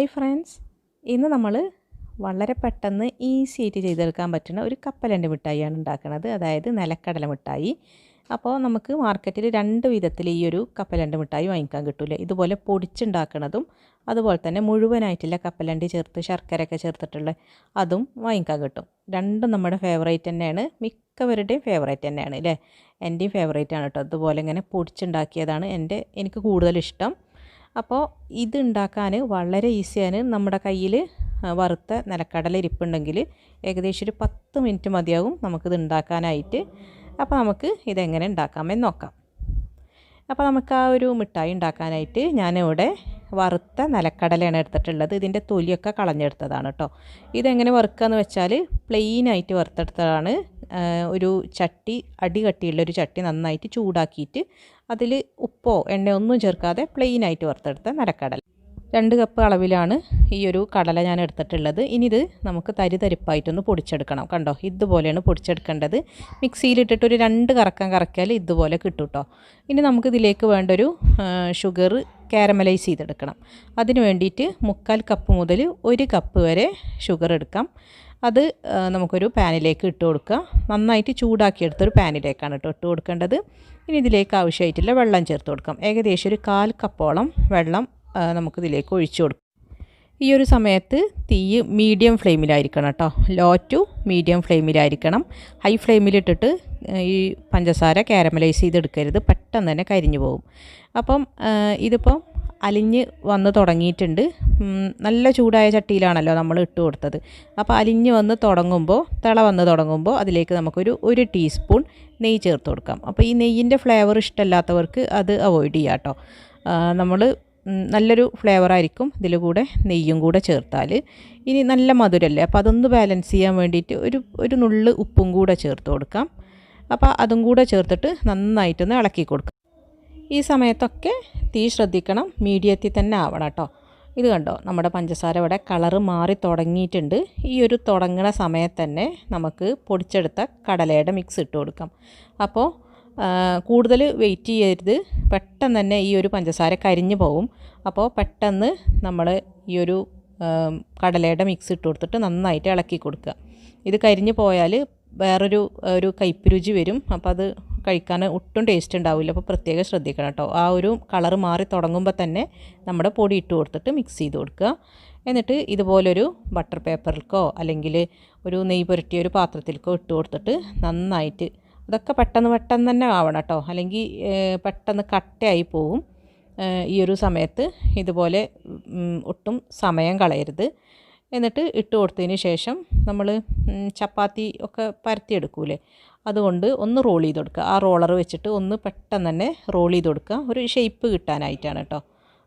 Hi friends, ഇന്ന് നമ്മൾ വളരെ പെട്ടെന്ന് ഈസി ആയിട്ട് ചെയ്തെടുക്കാൻ പറ്റുന്ന ഒരു കപ്പലണ്ടി മിഠായിയാണ് ഉണ്ടാക്കുന്നത്. അതായത് നിലക്കടല മിഠായി. അപ്പോൾ നമുക്ക് മാർക്കറ്റിൽ രണ്ട് വിധത്തിൽ ഈ ഒരു കപ്പലണ്ടി മിഠായി വാങ്ങിക്കാൻ കിട്ടില്ല. ഇതുപോലെ പൊടിച്ചുണ്ടാക്കുന്നതും അതുപോലെ തന്നെ മുഴുവനായിട്ടുള്ള കപ്പലണ്ടി ചേർത്ത് ശർക്കരയൊക്കെ ചേർത്തിട്ടുള്ള അതും വാങ്ങിക്കാൻ കിട്ടും. രണ്ടും നമ്മുടെ ഫേവറേറ്റ് തന്നെയാണ്, മിക്കവരുടെയും ഫേവറേറ്റ് തന്നെയാണ് അല്ലേ. എൻ്റെയും ഫേവറേറ്റ് ആണ് കേട്ടോ. അതുപോലെ ഇങ്ങനെ പൊടിച്ചുണ്ടാക്കിയതാണ് എനിക്ക് കൂടുതൽ ഇഷ്ടം. അപ്പോൾ ഇത് ഉണ്ടാക്കാൻ വളരെ ഈസിയാണ്. നമ്മുടെ കയ്യിൽ വറുത്ത നിലക്കടല ഇരിപ്പുണ്ടെങ്കിൽ ഏകദേശം ഒരു 10 മിനിറ്റ് മതിയാകും നമുക്കിത് ഉണ്ടാക്കാനായിട്ട്. അപ്പോൾ നമുക്ക് ഇതെങ്ങനെ ഉണ്ടാക്കാമെന്ന് നോക്കാം. അപ്പോൾ നമുക്ക് ആ ഒരു മിഠായി ഉണ്ടാക്കാനായിട്ട് ഞാനിവിടെ വറുത്ത നിലക്കടലയാണ് എടുത്തിട്ടുള്ളത്. ഇതിൻ്റെ തൊലിയൊക്കെ കളഞ്ഞെടുത്തതാണ് കേട്ടോ. ഇതെങ്ങനെ വറുക്കുകയെന്ന് വെച്ചാൽ പ്ലെയിനായിട്ട് വറുത്തെടുത്തതാണ്. ഒരു ചട്ടി, അടി കട്ടിയുള്ളൊരു ചട്ടി നന്നായിട്ട് ചൂടാക്കിയിട്ട് അതിൽ ഉപ്പോ എണ്ണയോ ഒന്നും ചേർക്കാതെ പ്ലെയിനായിട്ട് വറുത്തെടുത്ത നിലക്കടല. 2 കപ്പ് അളവിലാണ് ഈ ഒരു കടല ഞാൻ എടുത്തിട്ടുള്ളത്. ഇനി ഇത് നമുക്ക് തരിതരിപ്പായിട്ടൊന്ന് പൊടിച്ചെടുക്കണം. കണ്ടോ, ഇതുപോലെയാണ് പൊടിച്ചെടുക്കേണ്ടത്. മിക്സിയിലിട്ടിട്ട് ഒരു 2 കറക്കം കറക്കിയാൽ ഇതുപോലെ കിട്ടും കേട്ടോ. ഇനി നമുക്കിതിലേക്ക് വേണ്ടൊരു ഷുഗർ കാരമലൈസ് ചെയ്തെടുക്കണം. അതിന് വേണ്ടിയിട്ട് 3/4 കപ്പ് മുതൽ 1 കപ്പ് വരെ ഷുഗർ എടുക്കാം. അത് നമുക്കൊരു പാനിലേക്ക് ഇട്ട് കൊടുക്കുക. നന്നായിട്ട് ചൂടാക്കിയെടുത്തൊരു പാനിലേക്കാണ് ഇട്ട് കൊടുക്കേണ്ടത്. ഇനി ഇതിലേക്ക് ആവശ്യമായിട്ടുള്ള വെള്ളം ചേർത്ത് കൊടുക്കാം. ഏകദേശം ഒരു 1/4 കപ്പോളം വെള്ളം നമുക്കിതിലേക്ക് ഒഴിച്ചു കൊടുക്കാം. ഈ ഒരു സമയത്ത് തീ മീഡിയം ഫ്ലെയിമിലായിരിക്കണം കേട്ടോ. ലോ ടു മീഡിയം ഫ്ലെയിമിലായിരിക്കണം. ഹൈ ഫ്ലെയിമിലിട്ടിട്ട് ഈ പഞ്ചസാര കാരമലൈസ് ചെയ്തെടുക്കരുത്, പെട്ടെന്ന് തന്നെ കരിഞ്ഞു പോകും. അപ്പം ഇതിപ്പം അലിഞ്ഞ് വന്ന് തുടങ്ങിയിട്ടുണ്ട്. നല്ല ചൂടായ ചട്ടിയിലാണല്ലോ നമ്മൾ ഇട്ട് കൊടുത്തത്. അപ്പോൾ അലിഞ്ഞ് വന്ന് തുടങ്ങുമ്പോൾ, തിള വന്ന് തുടങ്ങുമ്പോൾ അതിലേക്ക് നമുക്കൊരു 1 ടീസ്പൂൺ നെയ്യ് ചേർത്ത് കൊടുക്കാം. അപ്പോൾ ഈ നെയ്യിൻ്റെ ഫ്ലേവർ ഇഷ്ടമല്ലാത്തവർക്ക് അത് അവോയ്ഡ് ചെയ്യാം കേട്ടോ. നമ്മൾ നല്ലൊരു ഫ്ലേവറായിരിക്കും ഇതിൽ കൂടെ നെയ്യും കൂടെ ചേർത്താൽ. ഇനി നല്ല മധുരമല്ലേ, അപ്പോൾ അതൊന്ന് ബാലൻസ് ചെയ്യാൻ വേണ്ടിയിട്ട് ഒരു നുള്ള് ഉപ്പും കൂടെ ചേർത്ത് കൊടുക്കാം. അപ്പോൾ അതും കൂടെ ചേർത്തിട്ട് നന്നായിട്ടൊന്ന് ഇളക്കി കൊടുക്കാം. ഈ സമയത്തൊക്കെ തീ ശ്രദ്ധിക്കണം, മീഡിയത്തിൽ തന്നെ ആവണം കേട്ടോ. ഇത് കണ്ടോ, നമ്മുടെ പഞ്ചസാര ഇവിടെ കളറ് മാറി തുടങ്ങിയിട്ടുണ്ട്. ഈ ഒരു തുടങ്ങുന്ന സമയത്ത് തന്നെ നമുക്ക് പൊടിച്ചെടുത്ത കടലയുടെ മിക്സ് ഇട്ട് കൊടുക്കാം. അപ്പോൾ കൂടുതൽ വെയിറ്റ് ചെയ്യരുത്, പെട്ടെന്ന് തന്നെ ഈ ഒരു പഞ്ചസാര കരിഞ്ഞു പോകും. അപ്പോൾ പെട്ടെന്ന് നമ്മൾ ഈ ഒരു കടലയുടെ മിക്സ് ഇട്ട് കൊടുത്തിട്ട് നന്നായിട്ട് ഇളക്കി കൊടുക്കുക. ഇത് കരിഞ്ഞു പോയാൽ വേറൊരു കയ്പ്പ് രുചി വരും. അപ്പോൾ അത് കഴിക്കാൻ ഒട്ടും ടേസ്റ്റ് ഉണ്ടാവില്ല. അപ്പോൾ പ്രത്യേകം ശ്രദ്ധിക്കണം കേട്ടോ. ആ ഒരു കളറ് മാറി തുടങ്ങുമ്പോൾ തന്നെ നമ്മുടെ പൊടി ഇട്ട് കൊടുത്തിട്ട് മിക്സ് ചെയ്ത് കൊടുക്കുക. എന്നിട്ട് ഇതുപോലൊരു ബട്ടർ പേപ്പറിൽക്കോ അല്ലെങ്കിൽ ഒരു നെയ്യ് പുരട്ടിയ ഒരു പാത്രത്തിലേക്കോ ഇട്ട് കൊടുത്തിട്ട് നന്നായിട്ട് അതൊക്കെ പെട്ടെന്ന് തന്നെ ആവണം കേട്ടോ, അല്ലെങ്കിൽ പെട്ടെന്ന് കട്ടയായി പോവും. ഈ ഒരു സമയത്ത് ഇതുപോലെ ഒട്ടും സമയം കളയരുത്. എന്നിട്ട് ഇട്ട് കൊടുത്തതിന് ശേഷം നമ്മൾ ചപ്പാത്തി ഒക്കെ പരത്തിയെടുക്കൂലേ, അതുകൊണ്ട് ഒന്ന് റോൾ ചെയ്ത് കൊടുക്കുക. ആ റോളർ വെച്ചിട്ട് ഒന്ന് പെട്ടെന്ന് തന്നെ റോൾ ചെയ്ത് കൊടുക്കുക, ഒരു ഷേപ്പ് കിട്ടാനായിട്ടാണ് കേട്ടോ.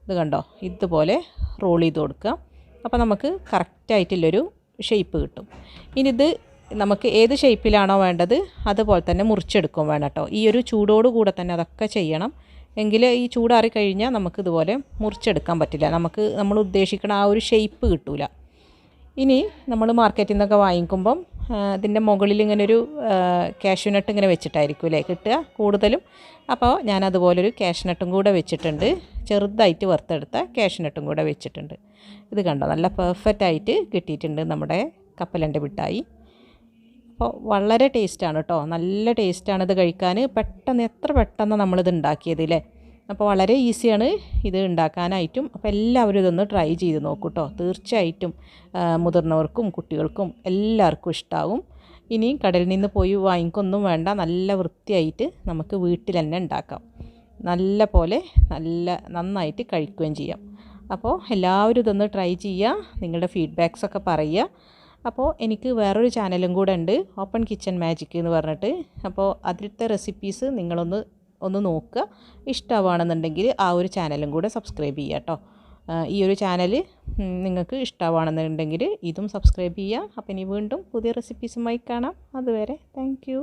ഇത് കണ്ടോ, ഇതുപോലെ റോൾ ചെയ്ത് കൊടുക്കുക. അപ്പോൾ നമുക്ക് കറക്റ്റായിട്ടുള്ളൊരു ഷേപ്പ് കിട്ടും. ഇനി ഇത് നമുക്ക് ഏത് ഷേപ്പിലാണോ വേണ്ടത് അതുപോലെ തന്നെ മുറിച്ചെടുക്കും വേണം കേട്ടോ. ഈ ഒരു ചൂടോട് കൂടെ തന്നെ അതൊക്കെ ചെയ്യണം. എങ്കിൽ ഈ ചൂടാറി കഴിഞ്ഞാൽ നമുക്ക് ഇതുപോലെ മുറിച്ചെടുക്കാൻ പറ്റില്ല, നമ്മൾ ഉദ്ദേശിക്കുന്ന ആ ഒരു ഷേപ്പ് കിട്ടില്ല. ഇനി നമ്മൾ മാർക്കറ്റിൽ നിന്നൊക്കെ വാങ്ങിക്കുമ്പം ഇതിൻ്റെ മുകളിൽ ഇങ്ങനൊരു കാഷ്യൂനട്ട് ഇങ്ങനെ വെച്ചിട്ടായിരിക്കും അല്ലേ കിട്ടുക കൂടുതലും. അപ്പോൾ ഞാനതുപോലൊരു കാഷ്യൂനട്ടും കൂടെ വെച്ചിട്ടുണ്ട്, ചെറുതായിട്ട് വറുത്തെടുത്ത കാഷ്യൂനട്ടും കൂടെ വെച്ചിട്ടുണ്ട്. ഇത് കണ്ടോ, നല്ല പെർഫെക്റ്റ് ആയിട്ട് കിട്ടിയിട്ടുണ്ട് നമ്മുടെ കപ്പലണ്ടി മിഠായി. അപ്പോൾ വളരെ ടേസ്റ്റാണ് കേട്ടോ, നല്ല ടേസ്റ്റാണ് ഇത് കഴിക്കാൻ. എത്ര പെട്ടെന്ന് നമ്മളിത് ഉണ്ടാക്കിയത് അല്ലേ. അപ്പോൾ വളരെ ഈസിയാണ് ഇത് ഉണ്ടാക്കാനായിട്ടും. അപ്പോൾ എല്ലാവരും ഇതൊന്ന് ട്രൈ ചെയ്ത് നോക്കൂ കേട്ടോ. തീർച്ചയായിട്ടും മുതിർന്നവർക്കും കുട്ടികൾക്കും എല്ലാവർക്കും ഇഷ്ടമാവും. ഇനി കടലിൽ നിന്ന് പോയി വാങ്ങിക്കൊന്നും വേണ്ട, നല്ല വൃത്തിയായിട്ട് നമുക്ക് വീട്ടിൽ തന്നെ ഉണ്ടാക്കാം. നന്നായിട്ട് കഴിക്കുകയും ചെയ്യാം. അപ്പോൾ എല്ലാവരും ഇതൊന്ന് ട്രൈ ചെയ്യുക, നിങ്ങളുടെ ഫീഡ്ബാക്സൊക്കെ പറയുക. അപ്പോൾ എനിക്ക് വേറൊരു ചാനലും കൂടെ ഉണ്ട്, ഓപ്പൺ കിച്ചൺ മാജിക് എന്ന് പറഞ്ഞിട്ട്. അപ്പോൾ അതിലത്തെ റെസിപ്പീസ് നിങ്ങളൊന്ന് നോക്കുക. ഇഷ്ടമാണെന്നുണ്ടെങ്കിൽ ആ ഒരു ചാനലും കൂടെ സബ്സ്ക്രൈബ് ചെയ്യുക കേട്ടോ. ഈ ഒരു ചാനൽ നിങ്ങൾക്ക് ഇഷ്ടമാണെന്നുണ്ടെങ്കിൽ ഇതും സബ്സ്ക്രൈബ് ചെയ്യുക. അപ്പോൾ ഇനി വീണ്ടും പുതിയ റെസിപ്പീസുമായി കാണാം. അതുവരെ താങ്ക് യു.